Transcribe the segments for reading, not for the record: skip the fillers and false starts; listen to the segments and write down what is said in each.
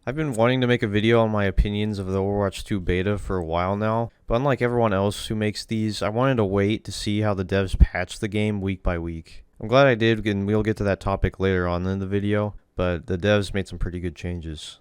I've been wanting to make a video on my opinions of the Overwatch 2 beta for a while now, but unlike everyone else who makes these, I wanted to wait to see how the devs patch the game week by week. I'm glad I did, and we'll get to that topic later on in the video, but the devs made some pretty good changes.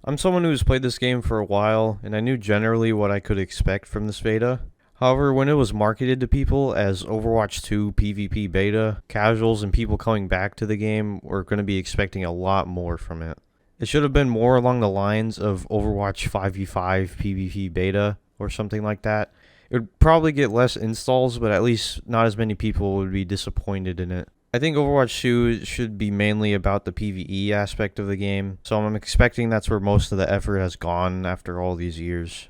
I'm someone who's played this game for a while, and I knew generally what I could expect from this beta. However, when it was marketed to people as Overwatch 2 PvP beta, casuals and people coming back to the game were going to be expecting a lot more from it. It should have been more along the lines of Overwatch 5v5 PvP beta or something like that. It would probably get less installs, but at least not as many people would be disappointed in it. I think Overwatch 2 should be mainly about the PvE aspect of the game, so I'm expecting that's where most of the effort has gone after all these years.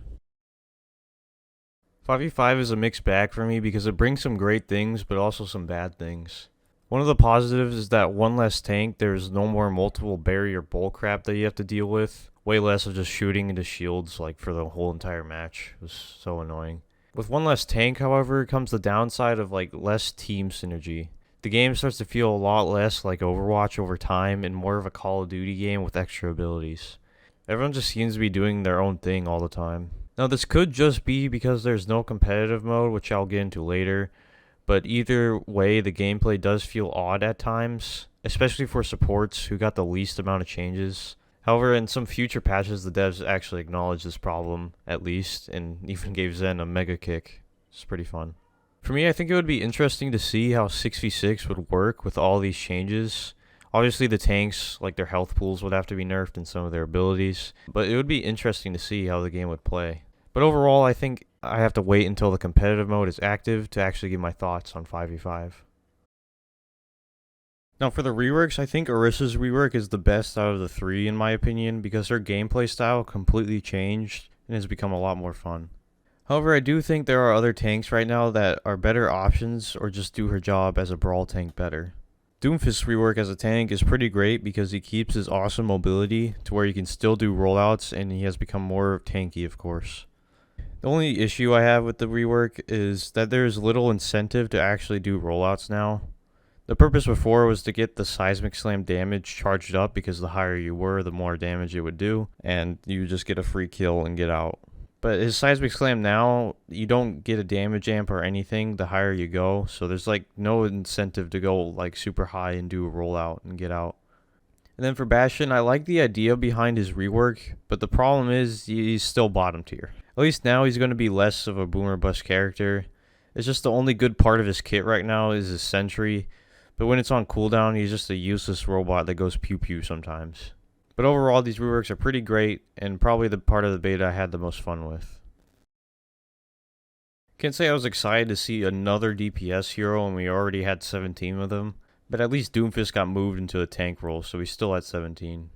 5v5 is a mixed bag for me because it brings some great things, but also some bad things. One of the positives is that one less tank, there's no more multiple barrier bullcrap that you have to deal with. Way less of just shooting into shields like for the whole entire match. It was so annoying. With one less tank, however, comes the downside of less team synergy. The game starts to feel a lot less like Overwatch over time and more of a Call of Duty game with extra abilities. Everyone just seems to be doing their own thing all the time. Now this could just be because there's no competitive mode, which I'll get into later, but either way the gameplay does feel odd at times, especially for supports who got the least amount of changes. However, in some future patches the devs actually acknowledged this problem, at least, and even gave Zen a mega kick. It's pretty fun. For me, I think it would be interesting to see how 6v6 would work with all these changes. Obviously the tanks, like their health pools, would have to be nerfed and some of their abilities, but it would be interesting to see how the game would play. But overall, I think I have to wait until the competitive mode is active to actually give my thoughts on 5v5. Now for the reworks, I think Orissa's rework is the best out of the three in my opinion because her gameplay style completely changed and has become a lot more fun. However, I do think there are other tanks right now that are better options or just do her job as a brawl tank better. Doomfist's rework as a tank is pretty great because he keeps his awesome mobility to where he can still do rollouts and he has become more tanky of course. The only issue I have with the rework is that there is little incentive to actually do rollouts now. The purpose before was to get the seismic slam damage charged up because the higher you were, the more damage it would do, and you just get a free kill and get out. But his seismic slam now, you don't get a damage amp or anything the higher you go, so there's no incentive to go super high and do a rollout and get out. And then for Bastion, I like the idea behind his rework, but the problem is he's still bottom tier. At least now he's going to be less of a boomer bust character. It's just the only good part of his kit right now is his sentry, but when it's on cooldown, he's just a useless robot that goes pew pew sometimes. But overall, these reworks are pretty great, and probably the part of the beta I had the most fun with. Can't say I was excited to see another DPS hero when we already had 17 of them, but at least Doomfist got moved into a tank role, so he's still at 17.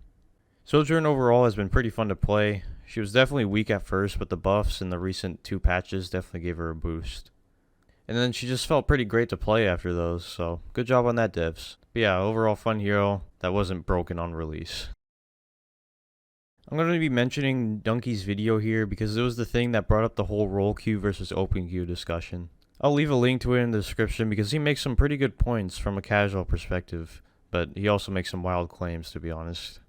Sojourn overall has been pretty fun to play. She was definitely weak at first, but the buffs in the recent 2 patches definitely gave her a boost. And then she just felt pretty great to play after those, so good job on that devs. But yeah, overall fun hero that wasn't broken on release. I'm going to be mentioning Donkey's video here because it was the thing that brought up the whole role queue versus open queue discussion. I'll leave a link to it in the description because he makes some pretty good points from a casual perspective, but he also makes some wild claims to be honest.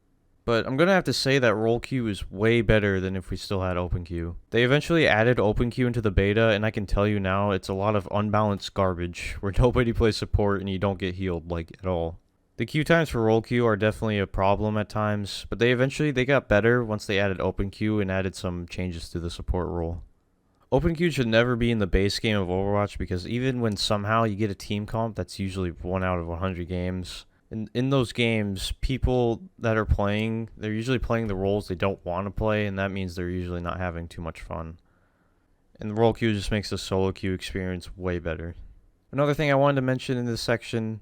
But I'm going to have to say that role queue is way better than if we still had open queue. They eventually added open queue into the beta, and I can tell you now it's a lot of unbalanced garbage where nobody plays support and you don't get healed at all. The queue times for role queue are definitely a problem at times, but they got better once they added open queue and added some changes to the support role. Open queue should never be in the base game of Overwatch because even when somehow you get a team comp, that's usually 1 out of 100 games. In those games, people that are playing, they're usually playing the roles they don't want to play, and that means they're usually not having too much fun. And the role queue just makes the solo queue experience way better. Another thing I wanted to mention in this section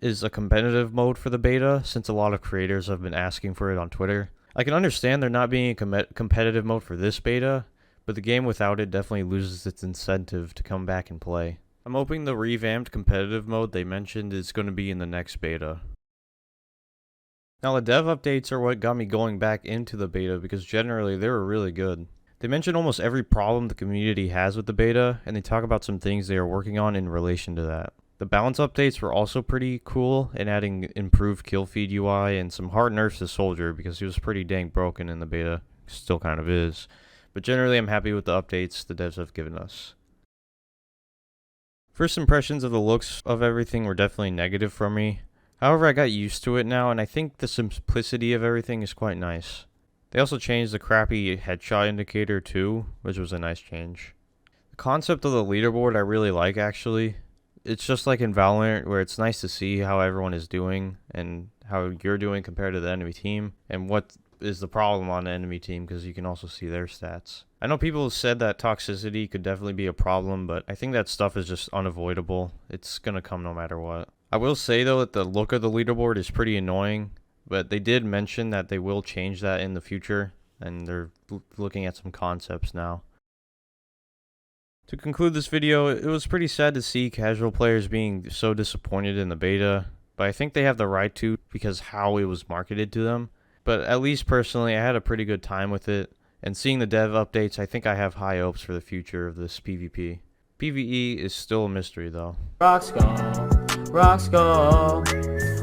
is a competitive mode for the beta, since a lot of creators have been asking for it on Twitter. I can understand there not being a competitive mode for this beta, but the game without it definitely loses its incentive to come back and play. I'm hoping the revamped competitive mode they mentioned is going to be in the next beta. Now the dev updates are what got me going back into the beta because generally they were really good. They mention almost every problem the community has with the beta, and they talk about some things they are working on in relation to that. The balance updates were also pretty cool in adding improved kill feed UI and some hard nerfs to Soldier because he was pretty dang broken in the beta. Still kind of is. But generally I'm happy with the updates the devs have given us. First impressions of the looks of everything were definitely negative for me. However, I got used to it now, and I think the simplicity of everything is quite nice. They also changed the crappy headshot indicator too, which was a nice change. The concept of the leaderboard I really like actually. It's just like in Valorant where it's nice to see how everyone is doing and how you're doing compared to the enemy team and what is the problem on the enemy team because you can also see their stats. I know people have said that toxicity could definitely be a problem, but I think that stuff is just unavoidable. It's gonna come no matter what. I will say though that the look of the leaderboard is pretty annoying, but they did mention that they will change that in the future and they're looking at some concepts now. To conclude this video, it was pretty sad to see casual players being so disappointed in the beta, but I think they have the right to because how it was marketed to them. But at least personally, I had a pretty good time with it, and seeing the dev updates, I think I have high hopes for the future of this PvP. PvE is still a mystery though. Rocks go.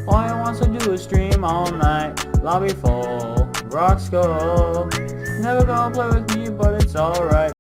All he wants to do is stream all night. Lobby full. Rocks go. Never gonna play with me, but it's alright.